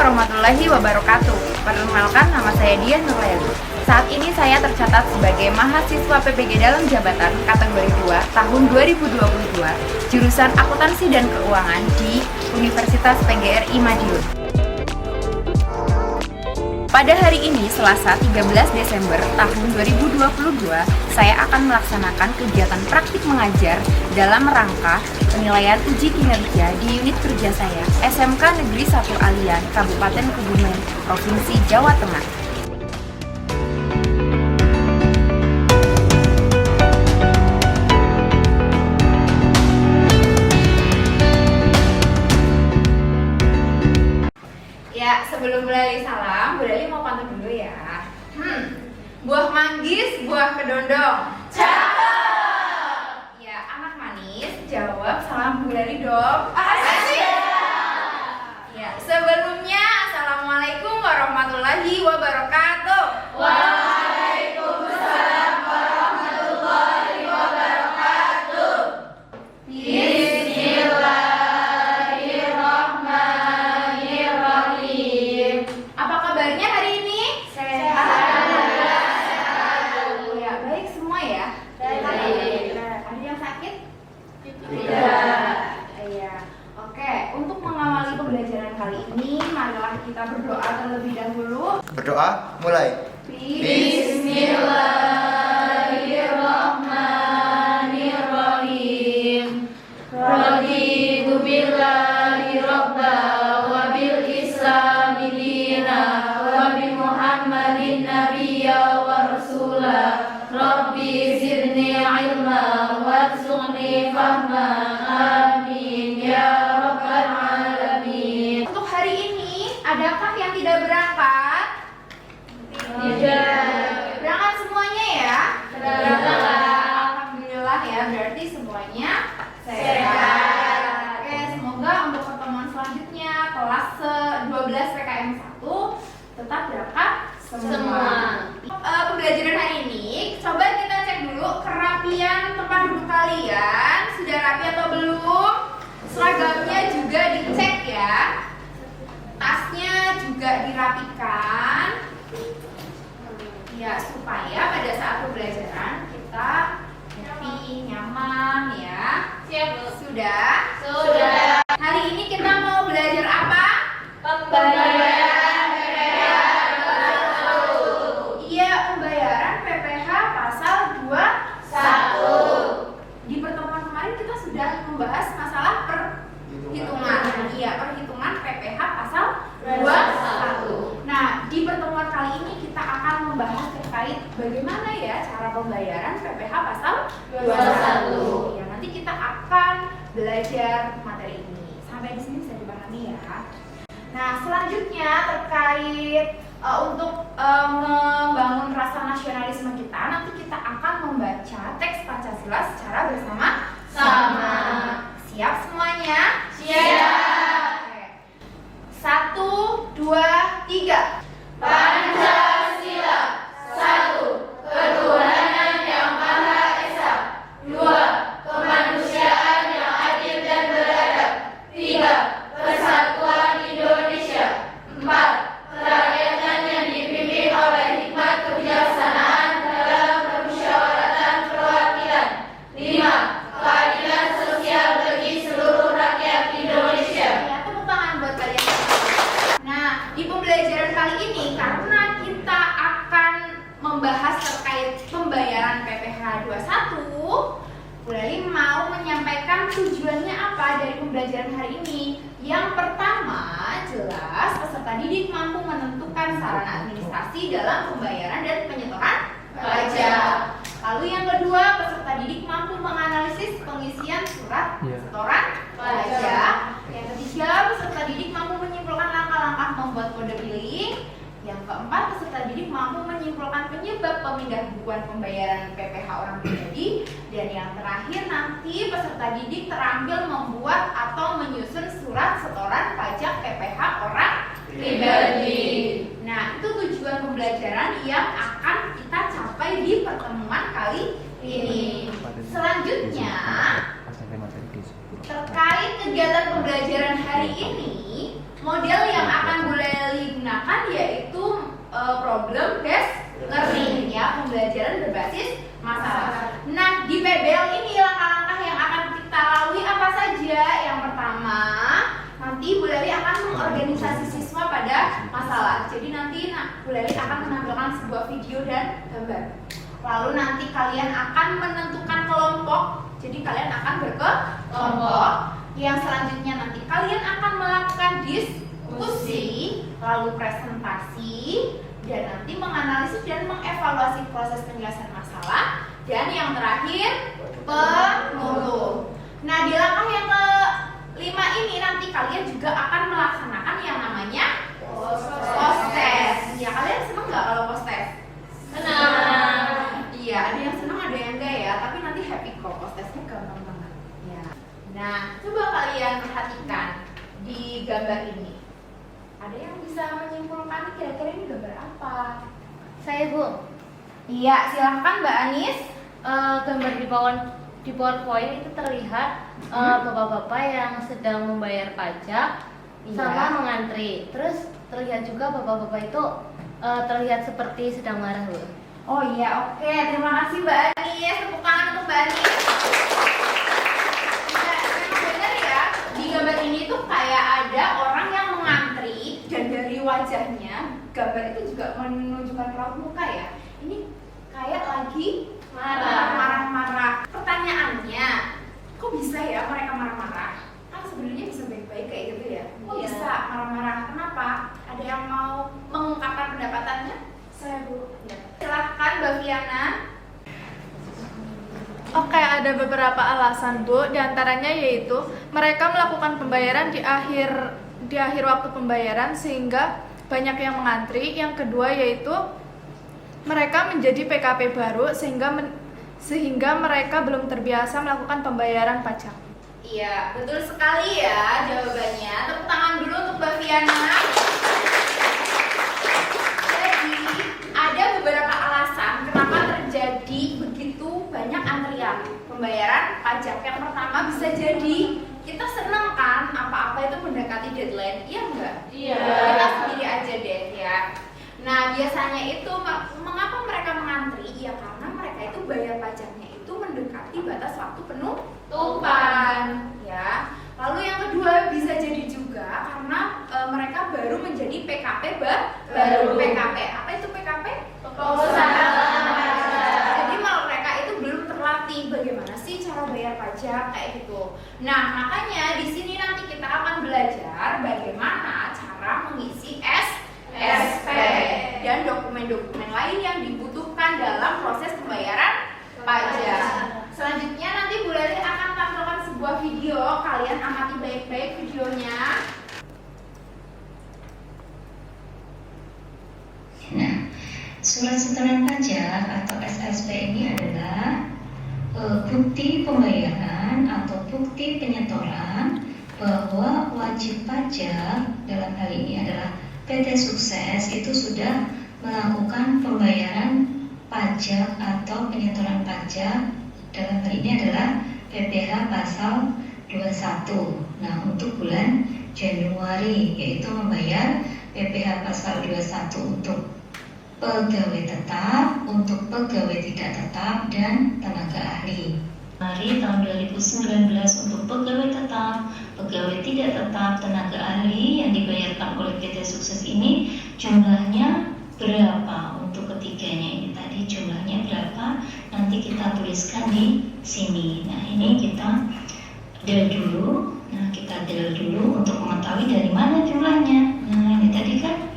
warahmatullahi wabarakatuh. Perkenalkan, nama saya Dian Nurlayani. Saat ini saya tercatat sebagai mahasiswa PPG dalam jabatan kategori 2 tahun 2022, jurusan Akuntansi dan Keuangan di Universitas PGRI Madiun. Pada hari ini, Selasa 13 Desember tahun 2022, saya akan melaksanakan kegiatan praktik mengajar dalam rangka penilaian uji kinerja di unit kerja saya, SMK Negeri 1 Alian, Kabupaten Kebumen, Provinsi Jawa Tengah. Ya, sebelum Bu Lali salam, Bu Lali mau pantun dulu ya. Buah manggis, buah kedondong. Cakep. Ya, anak manis, jawab salam Bu Lali dong. Asyik. Ya, sebelumnya Assalamualaikum warahmatullahi wabarakatuh. Waalaikumsalam warahmatullahi wabarakatuh. Bismillahirrahmanirrahim. Apa kabarnya hari ini? Sehat. Ya, baik semua ya? Baik. Ada yang sakit? Tidak. Iya. Oke, untuk mengawali pembelajaran kali ini, marilah kita berdoa terlebih dahulu. Berdoa, mulai. Bismillahirrahmanirrahim. Raditu billahi rabba wa bil islami dina wa bi Muhammadin nabiyya wa rasula. Rabbi zidni ilma warzuqni fahma. Amin ya rabbal alamin. Untuk hari ini, adakah yang tidak berangkat? Tidak. Berangkat semuanya ya? Berangkat. Alhamdulillah ya, berarti semuanya sehat. Oke, semoga untuk pertemuan selanjutnya kelas 12 PKM 1 tetap berangkat semua. Pembelajaran hari ini, coba kita cek dulu kerapian tempat duduk kalian. Sudah rapi atau belum? Seragamnya juga dicek ya. Tasnya juga dirapikan. Ya, supaya pada saat pembelajaran kita happy, nyaman ya. Siap, Bu. Sudah? Sudah. Hari ini kita mau belajar apa? Pembayaran Iya, pembayaran PPh pasal 1. Di pertemuan kemarin kita sudah membahas masalah perhitungan. Iya, perhitungan PPh pasal 21. Nah, di pertemuan kali ini kita akan membahas terkait bagaimana ya cara pembayaran PPh pasal 21. Ya, nanti kita akan belajar materi ini. Sampai di sini bisa dipahami ya. Nah, selanjutnya terkait untuk membangun rasa nasionalisme kita, nanti kita akan membaca teks Pancasila secara bersama-sama. Siap semuanya? Siap. Oke. 1, 2, 3. Pancasila. 1. Ketuhanan yang Maha Esa. 2. Kemanusiaan yang adil dan beradab. 3. Persatuan Indonesia. 4. Kerakyatan yang dipimpin oleh hikmat kebijaksanaan dalam permusyawaratan perwakilan. 5. Keadilan sosial bagi seluruh rakyat Indonesia. Ya, tepuk tangan buat kalian. Nah, di pembelajaran kali ini karena kita akan membahas terkait pembayaran PPh 21, Bu Lali mau menyampaikan tujuannya apa dari pembelajaran hari ini. Yang pertama, jelas peserta didik mampu menentukan sarana administrasi dalam pembayaran dan penyetoran pajak. Lalu yang kedua, peserta didik mampu menganalisis pengisian surat setoran pajak. Yang ketiga, peserta didik mampu menyimpulkan langkah-langkah membuat kode billing. Yang keempat, peserta didik mampu menyimpulkan penyebab pemindahbukuan pembayaran PPh orang pribadi. Dan yang terakhir, nanti peserta didik terampil membuat atau menyusun surat setoran pajak PPh orang pribadi. Nah, itu tujuan pembelajaran yang akan kita capai di pertemuan kali ini. Selanjutnya, terkait kegiatan pembelajaran hari ini, model yang akan Bu Lali problem based learning ya, pembelajaran berbasis masalah. Nah, di PBL ini langkah-langkah yang akan kita lalui apa saja? Yang pertama, nanti Bu Leli akan mengorganisasi siswa pada masalah. Jadi nanti Bu Leli akan menampilkan sebuah video dan gambar. Lalu nanti kalian akan menentukan kelompok. Jadi kalian akan berkelompok. Yang selanjutnya nanti kalian akan melakukan diskusi, lalu presentasi, dan nanti menganalisis dan mengevaluasi proses penyelesaian masalah. Dan yang terakhir, penutup. Nah, di langkah yang kelima ini nanti kalian juga akan melaksanakan yang namanya post-test. Ya, kalian seneng nggak kalau post-test? Senang. Iya, ada yang seneng, ada yang enggak ya. Tapi nanti happy kok, post-testnya gampang banget. Ya. Nah, coba kalian perhatikan di gambar ini. Ada yang bisa menyimpulkan kira-kira ini gambar apa? Saya Bu, Iya, silahkan Mbak Anis. gambar di PowerPoint itu terlihat bapak-bapak yang sedang membayar pajak Iya. sama mengantri. Terus terlihat juga bapak-bapak itu terlihat seperti sedang marah Bu. Oh iya, oke. Terima kasih Mbak Anis. Tepuk tangan untuk Mbak Anis. Ya, memang benar ya. Di gambar ini tuh kayak ada orang yang mengantri dan dari wajahnya gambar itu juga menunjukkan raut muka ya. Ini kayak lagi marah-marah. Pertanyaannya, kok bisa ya mereka marah-marah? Kan sebenarnya bisa baik-baik kayak gitu ya. Kok Iya. bisa marah-marah? Kenapa? Ada yang mau mengungkapkan pendapatannya? Saya Bu. Ya. Silahkan Mbak Viana. Oke, ada beberapa alasan Bu. Di antaranya yaitu mereka melakukan pembayaran di akhir waktu pembayaran sehingga banyak yang mengantri. Yang kedua yaitu mereka menjadi PKP baru sehingga mereka belum terbiasa melakukan pembayaran pajak. Iya, betul sekali ya jawabannya. Tepuk tangan dulu untuk Mbak Viana. Jadi, ada beberapa alasan kenapa terjadi begitu banyak antrian pembayaran pajak. Yang pertama bisa jadi kita senang kan apa-apa itu mendekati deadline, iya enggak? Iya. Kita sendiri aja deh ya. Nah, biasanya itu mengapa mereka mengantri? Ya karena mereka itu bayar pajaknya itu mendekati batas waktu penutupan ya. Lalu yang kedua bisa jadi juga karena mereka baru menjadi PKP baru. PKP. Apa itu PKP? Jadi mereka itu belum terlatih bagaimana sih cara bayar pajak kayak gitu. Nah, makanya di sini nanti kita akan belajar bagaimana cara mengisi SPP dan dokumen-dokumen lain yang dibutuhkan dalam proses pembayaran pajak. Selanjutnya nanti Bu Leli akan tampilkan sebuah video, kalian amati baik-baik videonya. Nah, surat setoran pajak atau SSP ini adalah bukti pembayaran atau bukti penyetoran bahwa wajib pajak dalam hal ini adalah PT Sukses itu sudah melakukan pembayaran pajak atau penyetoran pajak dalam hal ini adalah PPh pasal 21. Nah, untuk bulan Januari yaitu membayar PPh pasal 21 untuk pegawai tetap, untuk pegawai tidak tetap dan tenaga ahli. Januari tahun 2019 untuk pegawai tetap, pegawai tidak tetap, tenaga ahli yang dibayarkan oleh PT Sukses ini jumlahnya berapa? Untuk ketiganya ini tadi jumlahnya berapa? Nanti kita tuliskan di sini. Nah, ini kita del dulu. Nah, kita del dulu untuk mengetahui dari mana jumlahnya. Nah, ini tadi kan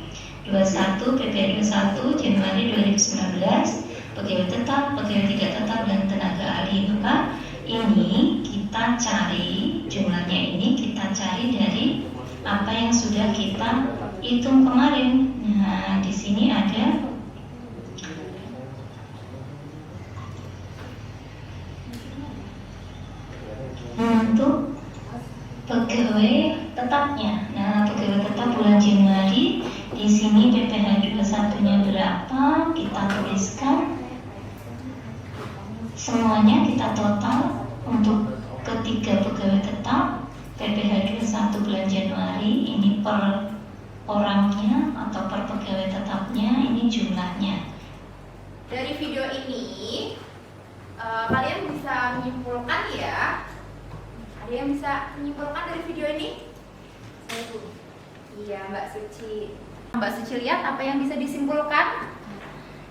21 PPh 21 Januari 2019 pegawai tetap, pegawai tidak tetap dan tenaga ahli. Maka ini kita cari jumlahnya, ini kita cari dari apa yang sudah kita hitung kemarin. Nah, di sini ada untuk pegawai tetapnya. Nah, pegawai tetap bulan Januari di sini PPh 21-nya berapa? Kita tuliskan semuanya, kita total untuk ketiga pegawai tetap PPh 21 bulan Januari ini per orangnya atau per pegawai tetapnya, ini jumlahnya. Dari video ini kalian bisa menyimpulkan ya. Ada yang bisa menyimpulkan dari video ini? Iya, Mbak Suci. Mbak Suci lihat apa yang bisa disimpulkan?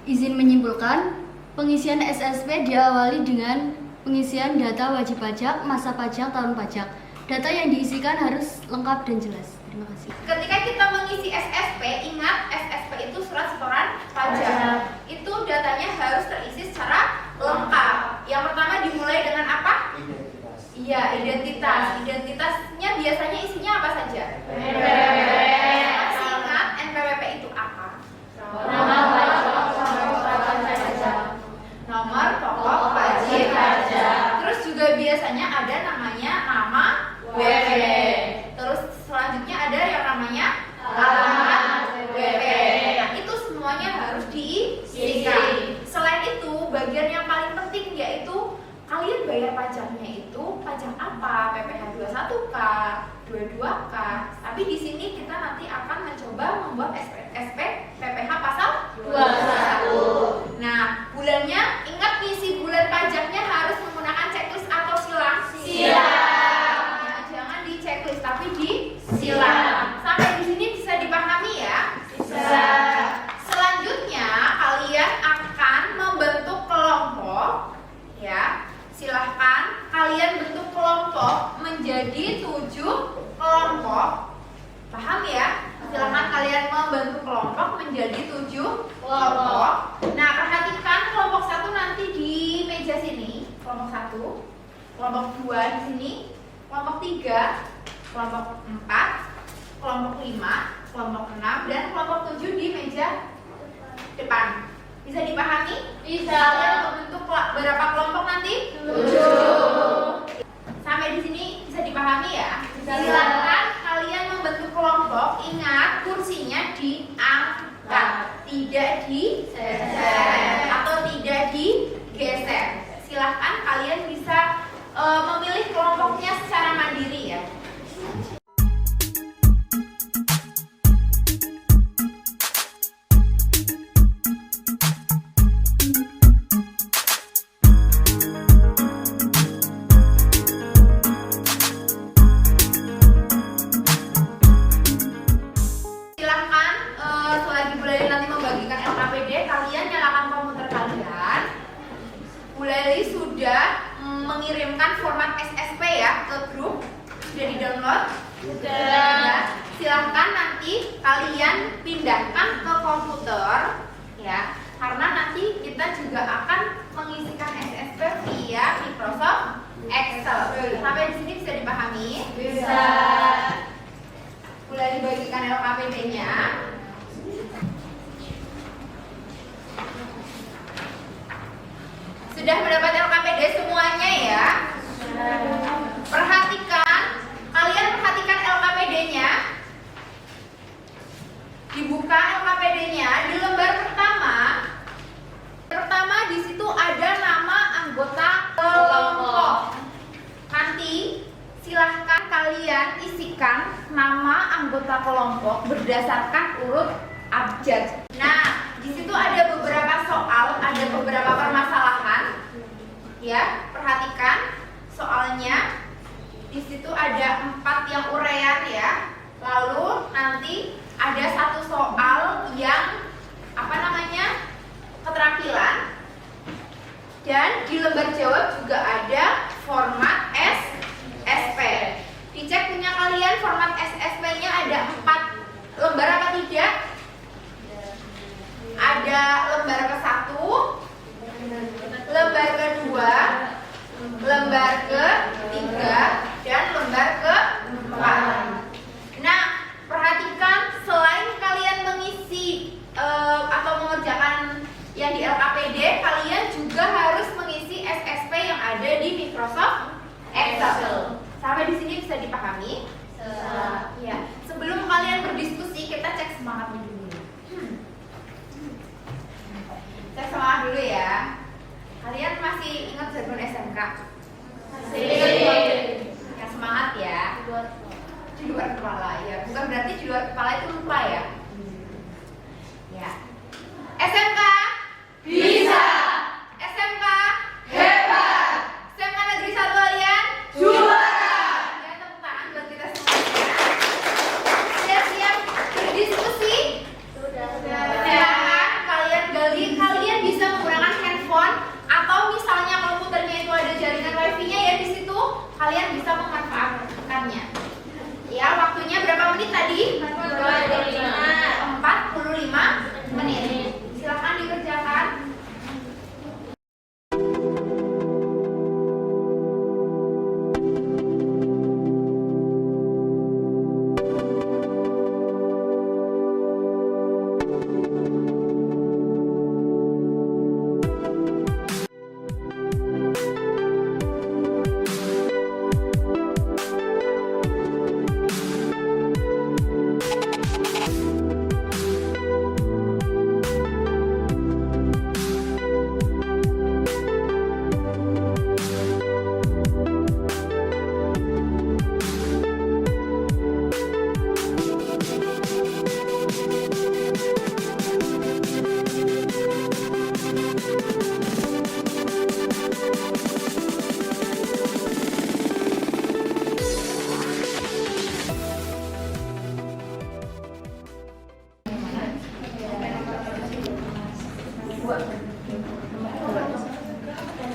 Izin menyimpulkan, pengisian SSP diawali dengan pengisian data wajib pajak, masa pajak, tahun pajak. Data yang diisikan harus lengkap dan jelas. Terima kasih. Ketika kita mengisi SSP, ingat SSP itu surat setoran pajak. Itu datanya harus terisi secara lengkap. Yang pertama dimulai dengan apa? Iya, identitas. Identitasnya biasanya isinya apa saja? Masih ingat NPWP itu apa? Nomor pokok wajib pajak. Terus juga biasanya ada namanya nama WP. Terus selanjutnya ada yang namanya alamat WP. Nah, itu semuanya harus diisikan. Selain itu, bagian yang paling penting yaitu kalian bayar pajaknya itu pajak apa? PPh 21K, 22K. Tapi di sini kita nanti akan mencoba membuat SP PPh pasal 21. Nah, bulannya ingat ngisi bulan pajaknya harus menggunakan checklist atau silang? Silang. Nah, jangan di checklist tapi di silang. Sampai di sini bisa dipahami ya? Bisa. Selanjutnya kalian akan membentuk kelompok ya. Silahkan kalian bentuk kelompok menjadi 7 kelompok. Paham ya? Silahkan kalian membentuk kelompok menjadi 7 kelompok. Nah, perhatikan kelompok 1 nanti di meja sini. Kelompok 1, kelompok 2 di sini, kelompok 3, kelompok 4, kelompok 5, kelompok 6, dan kelompok 7 di meja depan. Bisa dipahami? Bisa. Kalian membentuk berapa kelompok nanti? 7. Sampai di sini bisa dipahami ya? Silakan kalian membentuk kelompok. Ingat kursinya diangkat, tidak disejar atau tidak digeser. Silahkan kalian bisa memilih kelompoknya secara mandiri ya. Mengirimkan format SSP ya ke grup. Sudah di-download? Sudah. Silahkan nanti kalian pindahkan ke komputer ya, karena nanti kita juga akan mengisikan SSP via Microsoft Excel. Sampai di sini bisa dipahami? Bisa. Mulai dibagikan LKPD-nya. Sudah mendapat LKPD semuanya ya? Kalian perhatikan LKPD-nya. Dibuka LKPD-nya di lembar pertama. Di situ ada nama anggota kelompok. Nanti silahkan kalian isikan nama anggota kelompok berdasarkan urut abjad. Nah, di situ ada beberapa soal, ada beberapa permasalahan. Ya, perhatikan soalnya. Di situ ada 4 yang uraian ya. Lalu nanti ada 1 soal yang keterampilan. Dan di lembar jawab juga ada format SSP. Dicek punya kalian format SSP-nya ada 4 lembar apa tidak? Ada lembar ke-1, lembar ke-2, lembar ke-3, dan lembar ke-4. Nah, perhatikan selain kalian mengisi atau mengerjakan yang di LKPD, kalian juga harus mengisi SSP yang ada di Microsoft Excel. Sampai di sini bisa dipahami? Ya. Sebelum kalian berdiskusi, kita cek semangatnya dulu. Cek semangat dulu ya. Kalian masih ingat jargon SMK? Masih. Yang semangat ya. Di luar. kepala ya. Bukan berarti di luar kepala itu lupa ya. Ya. SMK bisa. SMK hebat. SMK Negeri 1 Alian juara. Ya, tepuk tangan buat kita semuanya. Siap-siap berdiskusi? Sudah. Kalian bisa menggunakan handphone atau misalnya komputernya itu ada jaringan wifi-nya ya di situ, kalian bisa memanfaatkannya. Ya, waktunya berapa menit tadi? 45 menit. Silakan dikerjakan.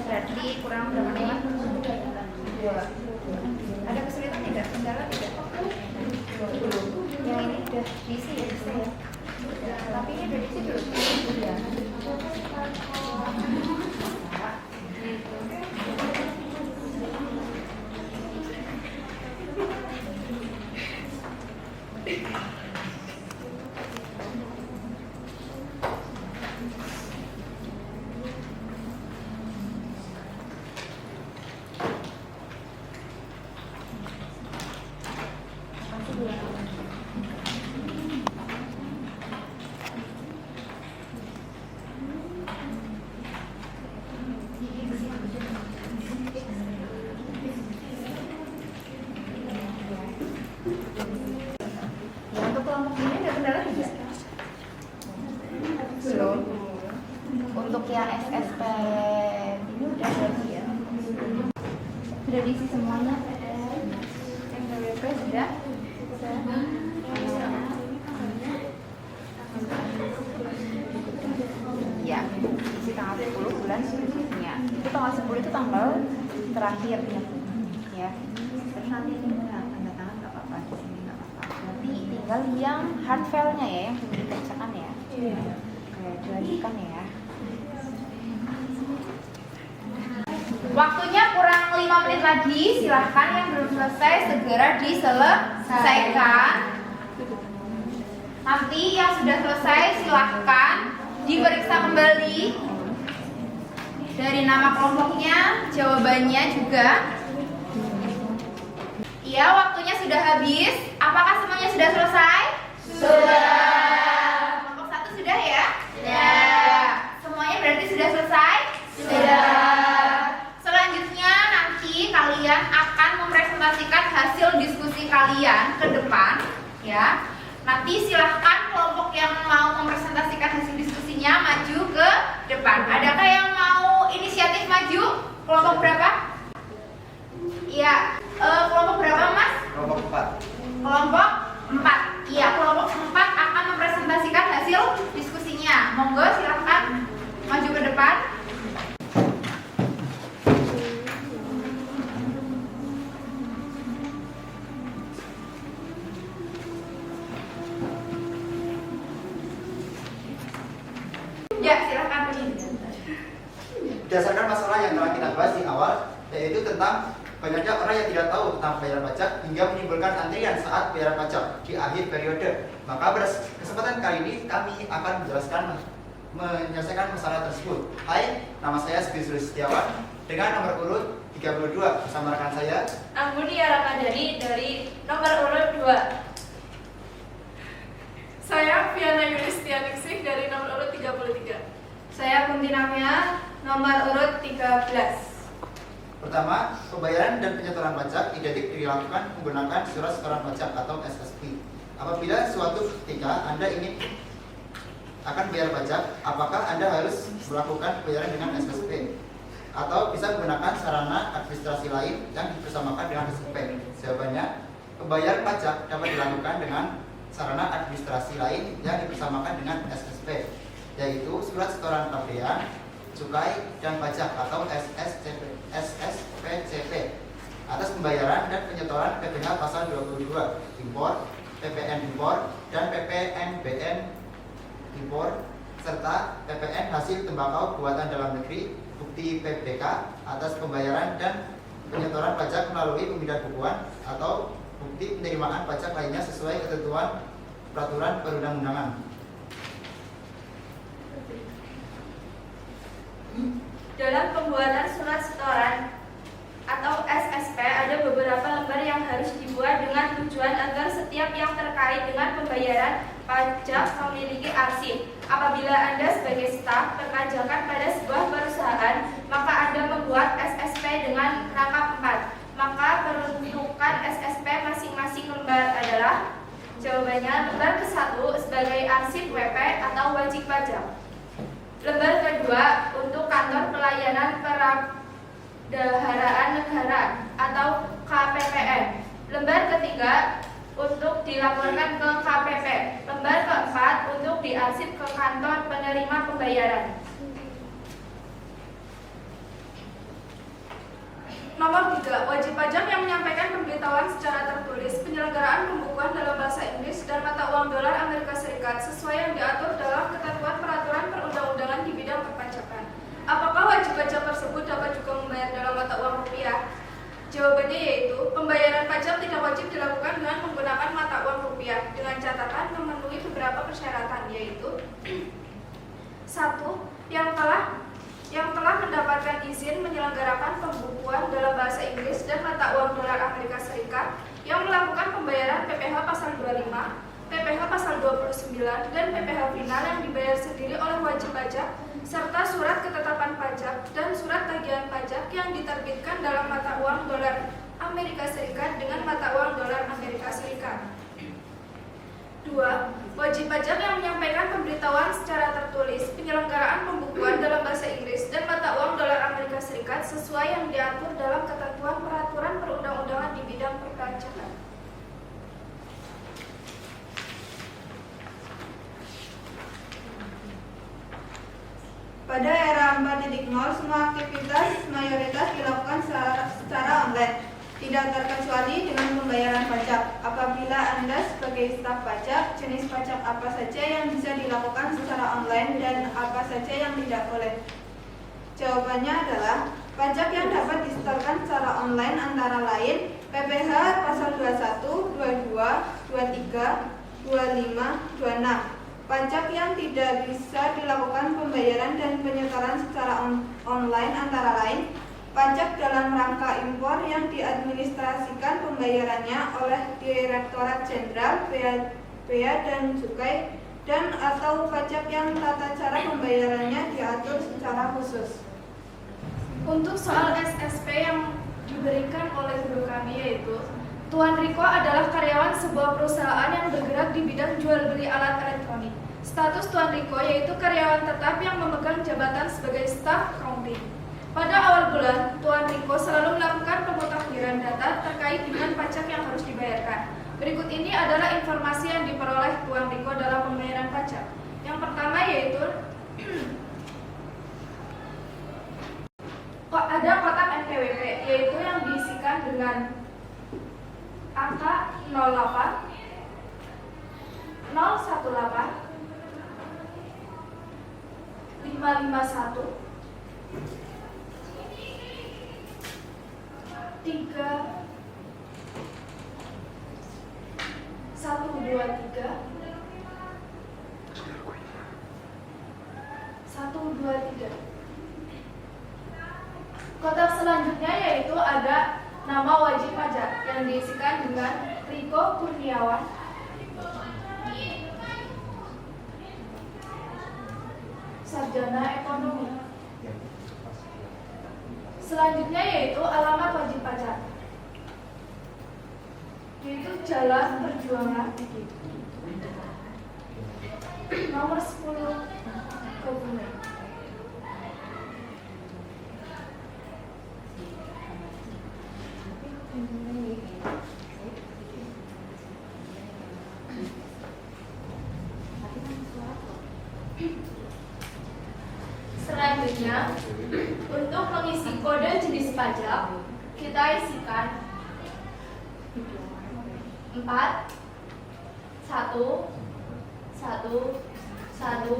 Berarti kurang berapa menit? 2. Ada kesulitan tidak? Kendala tidak? Yang ini udah diisi ya, bisa ya? Tapi ini udah diisi belum? Udah. Ya, untuk kelompok ini ada kendala tidak? Belum. Untuk yang SSP ini udah berarti ya? Sudah diisi semuanya? Yang WP sudah? Ya, isi tanggal 10 bulan seterusnya. Itu tanggal 10 itu tanggal terakhir ya. Terus nanti tinggal tanda tangan nggak apa-apa, di sini nggak apa-apa. Nanti tinggal yang hard file-nya ya, yang sudah dibacakan ya. Iya. Oke, dilanjutkan ya. Waktunya kurang 5 menit lagi. Silahkan yang belum selesai segera diselesaikan. Nanti yang sudah selesai silahkan diperiksa kembali dari nama kelompoknya, jawabannya juga. Iya, waktunya sudah habis. Apakah semuanya sudah selesai? Sudah. Kelompok 1 sudah ya? Sudah. Semuanya berarti sudah selesai? Sudah. Selanjutnya nanti kalian akan mempresentasikan hasil diskusi kalian ke depan ya. Nanti silahkan kelompok yang mau mempresentasikan hasil diskusinya maju ke depan. Adakah yang mau inisiatif maju? Kelompok berapa? Iya, kelompok berapa Mas? Kelompok 4. Kelompok 4. Iya, kelompok 4 akan mempresentasikan hasil diskusinya. Monggo silahkan maju ke depan. Ya, silahkan. Berdasarkan masalah yang telah kita bahas di awal, yaitu tentang banyaknya orang yang tidak tahu tentang pembayaran pajak hingga menimbulkan antrian saat pembayaran pajak di akhir periode. Maka pada kesempatan kali ini kami akan menyelesaikan masalah tersebut. Hai, nama saya Sbi Setiawan dengan nomor urut 32 bersama rekan saya Anggunia Ramadhani dari nomor urut 2. Saya Viana Yulistianingsih dari nomor urut 33. Saya Kunti Namia nomor urut 13. Pertama, pembayaran dan penyetoran pajak identik dilakukan menggunakan surat setoran pajak atau SSP. Apabila suatu ketika Anda ingin akan bayar pajak, apakah Anda harus melakukan pembayaran dengan SSP? Atau bisa menggunakan sarana administrasi lain yang dipersamakan dengan SSP? Jawabannya, pembayaran pajak dapat dilakukan dengan sarana administrasi lain yang dipersamakan dengan SSP, yaitu surat setoran pabean, cukai, dan pajak atau SSPCP atas pembayaran dan penyetoran PPh pasal 22 impor, PPN impor, dan PPNBM impor, serta PPN hasil tembakau buatan dalam negeri, bukti PBK atas pembayaran dan penyetoran pajak melalui pemindahan bukuan atau bukti penerimaan pajak lainnya sesuai ketentuan peraturan perundang-undangan. Dalam pembuatan surat setoran atau SSP ada beberapa lembar yang harus dibuat dengan tujuan agar setiap yang terkait dengan pembayaran pajak memiliki arsip. Apabila Anda sebagai staf perpajakan pada sebuah perusahaan, maka Anda membuat SSP dengan rangka 4. Maka peruntukan SSP masing-masing lembar adalah, jawabannya, lembar ke-1 sebagai arsip WP atau wajib pajak. Lembar kedua untuk kantor pelayanan perbendaharaan negara atau KPPN. Lembar ketiga untuk dilaporkan ke KPP. Lembar keempat untuk diarsip ke kantor penerima pembayaran. Nomor 3, wajib pajak yang menyampaikan pemberitahuan secara tertulis, penyelenggaraan pembukuan dalam bahasa Inggris dan mata uang dolar Amerika Serikat sesuai yang diatur dalam ketentuan peraturan perundang-undangan di bidang perpajakan. Apakah wajib pajak tersebut dapat juga membayar dalam mata uang rupiah? Jawabannya yaitu, pembayaran pajak tidak wajib dilakukan dengan menggunakan mata uang rupiah dengan catatan memenuhi beberapa persyaratan, yaitu 1. Yang telah mendapatkan izin menyelenggarakan pembukuan dalam bahasa Inggris dan mata uang dolar Amerika Serikat yang melakukan pembayaran PPh pasal 25, PPh pasal 29, dan PPh final yang dibayar sendiri oleh wajib pajak, serta surat ketetapan pajak dan surat tagihan pajak yang diterbitkan dalam mata uang dolar Amerika Serikat dengan mata uang dolar Amerika Serikat. 2. Wajib pajak yang menyampaikan pemberitahuan secara tertulis, penyelenggaraan pembukuan dalam bahasa Inggris dan mata uang dolar Amerika Serikat sesuai yang diatur dalam ketentuan peraturan perundang-undangan di bidang perpajakan. Pada era 4.0, semua aktivitas mayoritas dilakukan secara online, tidak terkecuali dengan pembayaran pajak. Apabila Anda sebagai staf pajak, jenis pajak apa saja yang bisa dilakukan secara online dan apa saja yang tidak boleh? Jawabannya adalah, pajak yang dapat disetorkan secara online antara lain PPh pasal 21, 22, 23, 25, 26. Pajak yang tidak bisa dilakukan pembayaran dan penyetoran secara online antara lain pajak dalam rangka impor yang diadministrasikan pembayarannya oleh Direktorat Jenderal Bea dan Cukai dan atau pajak yang tata cara pembayarannya diatur secara khusus. Untuk soal SSP yang diberikan oleh guru kami yaitu, Tuan Riko adalah karyawan sebuah perusahaan yang bergerak di bidang jual beli alat elektronik. Status Tuan Riko yaitu karyawan tetap yang memegang jabatan sebagai staf accounting. Pada awal bulan, Tuan Riko selalu melakukan pemutakhiran data terkait dengan pajak yang harus dibayarkan. Berikut ini adalah informasi yang diperoleh Tuan Riko dalam pembayaran pajak. Yang pertama yaitu ada kotak NPWP, yaitu yang diisikan dengan angka 08, 018, 551, 3, 123, 123. Kotak selanjutnya yaitu ada nama wajib pajak yang diisikan dengan Riko Kurniawan, sarjana ekonomi. Selanjutnya yaitu alamat wajib pajak, yaitu Jalan Perjuangan nomor 10 Kebumen. Selanjutnya, untuk mengisi kode jenis pajak, kita isikan 4 1 1 1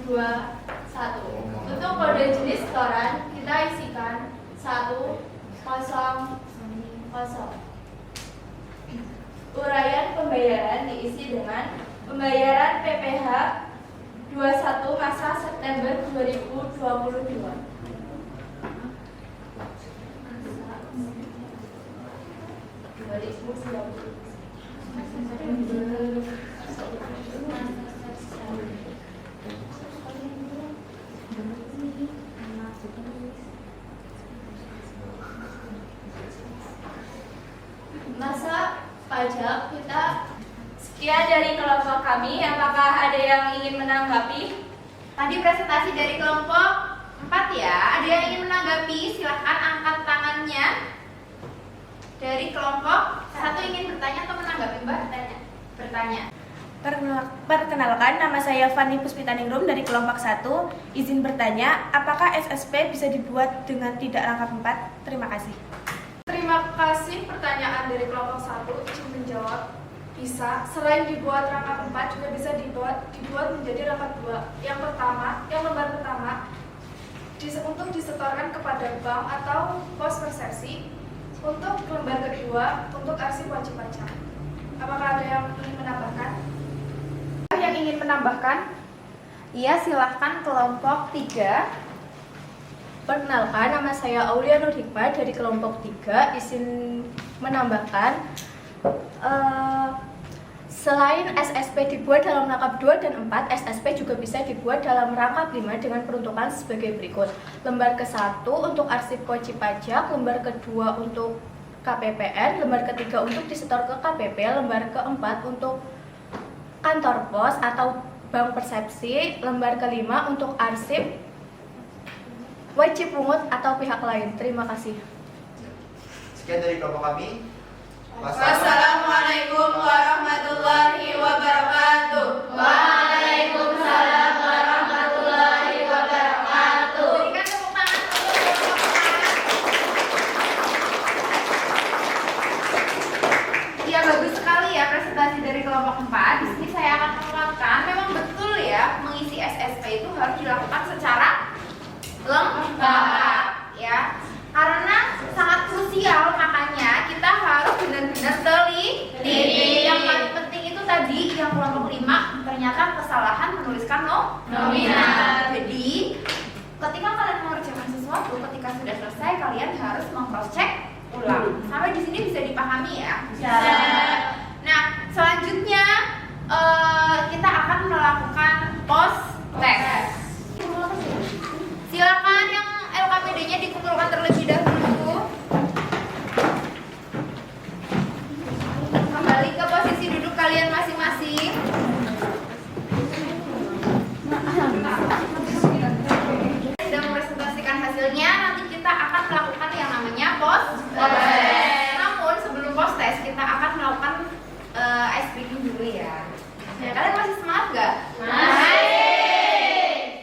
2 1. Untuk kode jenis setoran, kita isikan 1 0 0. Uraian pembayaran diisi dengan pembayaran PPh 21 masa September 2022. Masa pajak kita Sekian dari kelompok kami. Apakah ada yang ingin menanggapi? Tadi presentasi dari kelompok 4 ya. Ada yang ingin menanggapi? Silahkan angkat tangannya. Dari kelompok 1 ingin bertanya atau menanggapi, Mbak? Bertanya. Perkenalkan, nama saya Fanny Puspitaningrum dari kelompok 1. Izin bertanya, apakah SSP bisa dibuat dengan tidak rangkap 4? Terima kasih. Terima kasih pertanyaan dari kelompok 1. Izin menjawab. Bisa, selain dibuat rangkap 4 juga bisa dibuat menjadi rangkap 2. Yang lembar pertama untuk disetorkan kepada bank atau pos persepsi. Untuk lembar kedua untuk arsip wajib pajak. Apakah ada yang ingin menambahkan? Yang ingin menambahkan? Iya, silahkan kelompok 3. Perkenalkan, nama saya Aulia Nur Hikmah dari kelompok 3. Izin menambahkan, selain SSP dibuat dalam rangkap 2 dan 4, SSP juga bisa dibuat dalam rangkap 5 dengan peruntukan sebagai berikut. Lembar ke-1 untuk arsip wajib pajak, lembar kedua untuk KPPN, lembar ketiga untuk disetor ke KPP, lembar keempat untuk kantor pos atau bank persepsi, lembar kelima untuk arsip wajib pungut atau pihak lain. Terima kasih. Sekian dari kelompok kami. Wassalamualaikum warahmatullahi wabarakatuh. Waalaikumsalam warahmatullahi wabarakatuh. Berikan tepuk tangan untuk kelompok 4. Ya, bagus sekali ya presentasi dari kelompok 4. Di sini saya akan menguatkan, memang betul ya, mengisi SSP itu harus dilakukan secara lengkap ya. Karena sangat krusial, makanya kita harus benar-benar teliti. Yang paling penting itu tadi yang kelompok 5 ternyata kesalahan menuliskan nominal. Jadi ketika kalian mengerjakan sesuatu, ketika sudah selesai kalian harus meng-cross check ulang. Sampai di sini bisa dipahami ya? Bisa. Nah, selanjutnya kita akan melakukan post test. Silakan yang LKPD-nya dikumpulkan terlebih dahulu. Kembali ke posisi duduk kalian masing-masing. Sudah mempresentasikan hasilnya, nanti kita akan melakukan yang namanya post test. Namun sebelum post test kita akan melakukan ice breaking dulu ya. Kalian masih semangat nggak?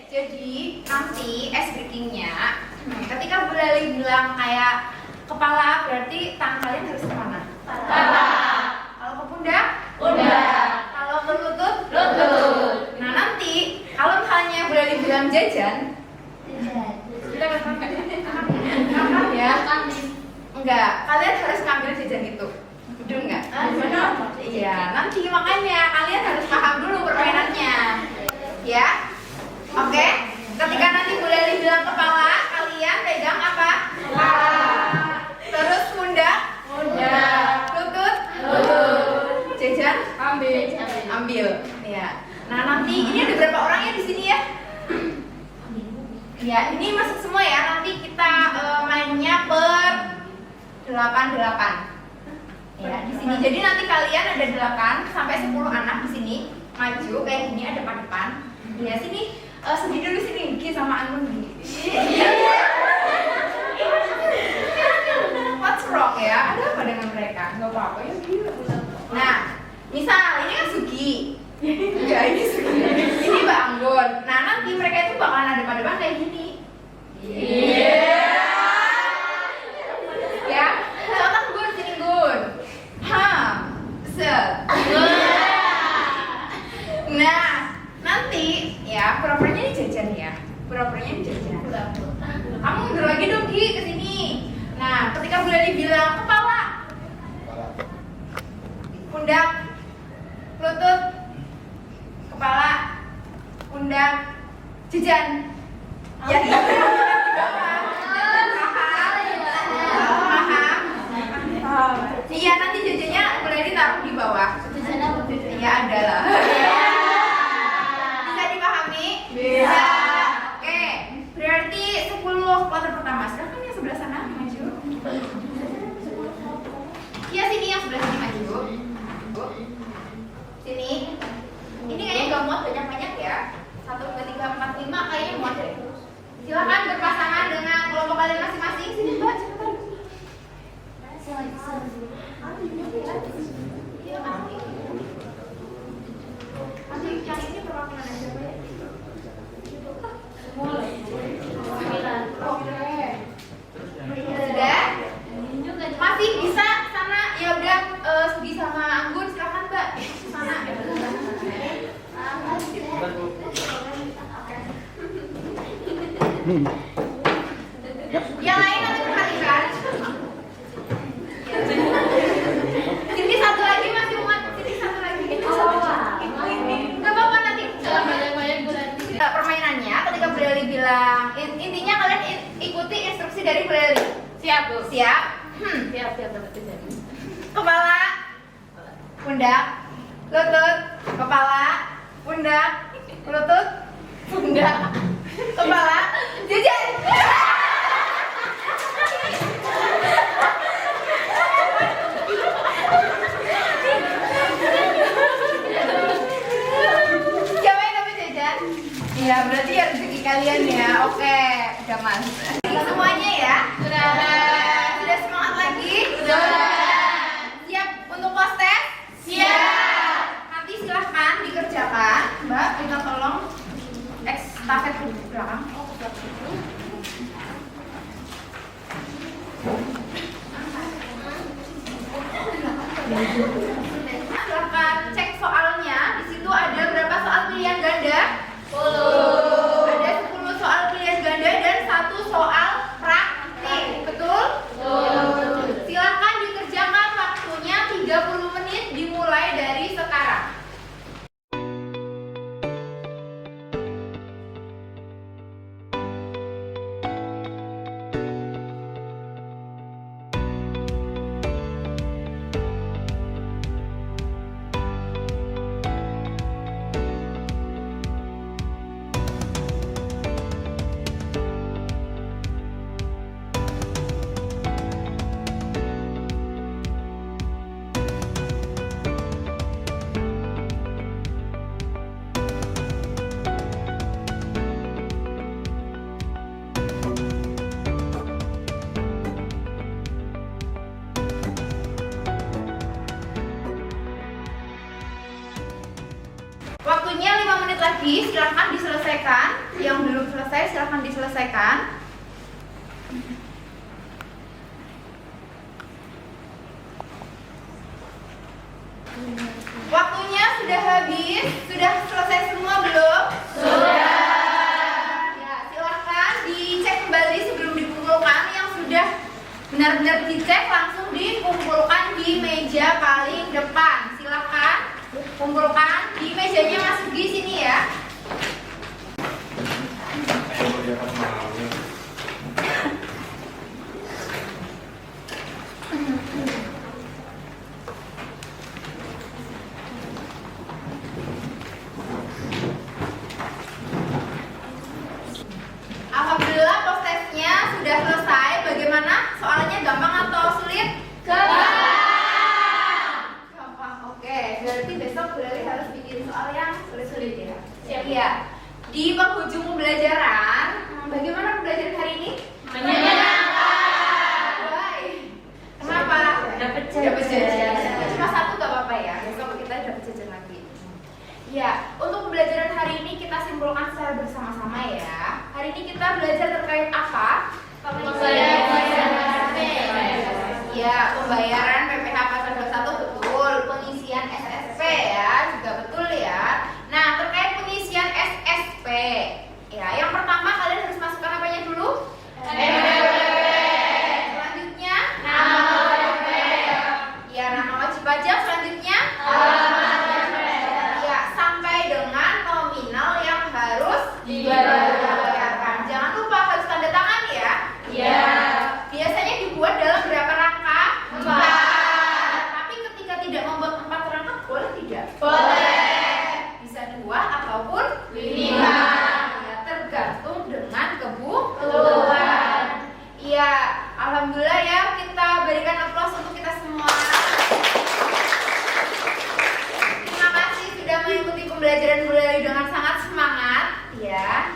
Jadi nanti ice breakingnya, ketika Bu Lali bilang kayak kepala, berarti tangan kalian harus kemana? Kepala. Kalau ke pundak? Pundak. Kalau ke lutut? Lutut. Nah nanti kalau misalnya Bu Lali bilang jajan, kita makan ya? Enggak, kalian harus ngambil jajan itu. Betul nggak? Benar. Iya, nanti makanya kalian harus paham dulu permainannya, ya. Oke, ketika nanti Bu Leli bilang kepala, kalian pegang apa? Kepala. Terus pundak? Pundak. Lutut? Lutut. Jajan? Ambil. Ya. Nah nanti ini ada berapa orang ya di sini ya? Ya, ini masuk semua ya. Nanti kita mainnya baginya per 8 ya di sini. Jadi nanti kalian ada 8 sampai 10 anak di sini maju kayak gini, ada depan. Ya sini sedih dulu sini Gi sama Anggun gini. What's wrong ya? Ada apa dengan mereka? Gak apa-apa ya. Nah, misal ini kan Sugi. Ya ini Sugi. Ini Mbak Anggun. Nah nanti mereka itu bakalan ada pada depan kayak gini. Ya, contoh Gun sini Gun. Nah, nanti ya pura-puranya ini jajan ya. Pura-puranya ini jajan. Kamu mundur lagi dong Gi ke sini. Nah, ketika Bulali bilang kepala, pundak, lutut, kepala, pundak, jajan. Ya, paham? Iya, nanti jajannya Bulali taruh di bawah. Ya ada lah. Bisa dipahami? Bisa. Oke, berarti 10 kloter pertama. Silahkan yang sebelah sana maju. Iya sini yang sebelah sini maju. Sini. Ini kayaknya nggak muat banyak-banyak ya. 1, 2, 3, 4, 5 kayaknya muat deh. Silakan berpasangan dengan kelompok kalian masing-masing. Sini Mbak, cepetan. Nanti yang ini perwakilan aja Mbak. Sudah? Masih bisa sana? Ya udah, Sugi sama Anggun silakan Mbak. Sana. Yang lain nanti perhatikan. Sini satu lagi masih muat. Sini satu lagi. Gak apa-apa nanti. Permainannya ketika Bulali bilang, intinya kalian ikuti instruksi dari Bulali. Siap Bu? Siap. Siap. Kepala, pundak, lutut, kepala, pundak, lutut, pundak, kepala, jajan. Siapa yang dapat jajan? Ya berarti ya rezeki kalian ya. Oke, udah mas. Semuanya ya. Sudah semangat lagi? Sudah. Siap untuk pos tes? Siap. Nanti silahkan dikerjakan. Mbak, minta tolong estafet ke belakang. Silahkan cek soalnya. Di situ ada berapa soal pilihan ganda? 10. Ada 10 soal pilihan ganda dan 1 soal praktik. Betul? Silahkan dikerjakan, waktunya 30 menit dimulai dari sekarang. Waktunya 5 menit lagi, silahkan diselesaikan. Yang belum selesai silahkan diselesaikan. Waktunya sudah habis. Sudah selesai semua belum? Sudah. Ya, silahkan dicek kembali sebelum dikumpulkan. Yang sudah benar-benar dicek langsung dikumpulkan di meja paling depan. Silahkan kumpulkan di mejanya Mas Sugi sini ya. Apabila proses sudah selesai, bagaimana Dapat jajan. Cuma satu gak apa-apa ya. Besok kita dapat jajan lagi. Ya, untuk pembelajaran hari ini kita simpulkan secara bersama-sama ya. Hari ini kita belajar terkait apa? Pembayaran SSP. Ya, pembayaran PPh pasal 21 betul. Pengisian SSP ya, juga betul ya. Nah, terkait pengisian SSP. Ya, yang pertama kalian harus masukkan apanya dulu? Selanjutnya nama wajib pajak. Ya, nama wajib pajak. Selanjutnya ya, sampai dengan nominal yang harus dibayarkan. Jangan lupa harus tanda tangan ya. Ya. Biasanya dibuat dalam berapa rangka? 4. Tapi ketika tidak membuat 4 rangka boleh tidak? Boleh. Bisa 2 ataupun 5. Ya, tergantung dengan kebutuhan. Iya, alhamdulillah ya, kita berikan aplaus untuk kita semua. Terima kasih sudah mengikuti pembelajaran mulai dengan sangat semangat ya.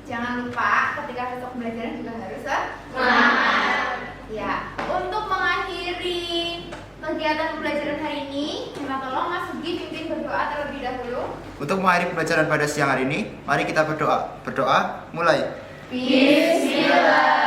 Jangan lupa ketika besok pembelajaran juga harus semangat. Ya, untuk mengakhiri kegiatan pembelajaran hari ini, minta tolong Mas Sugi pimpin berdoa terlebih dahulu. Untuk mengakhiri pembelajaran pada siang hari ini, mari kita berdoa. Berdoa, mulai. Bismillah.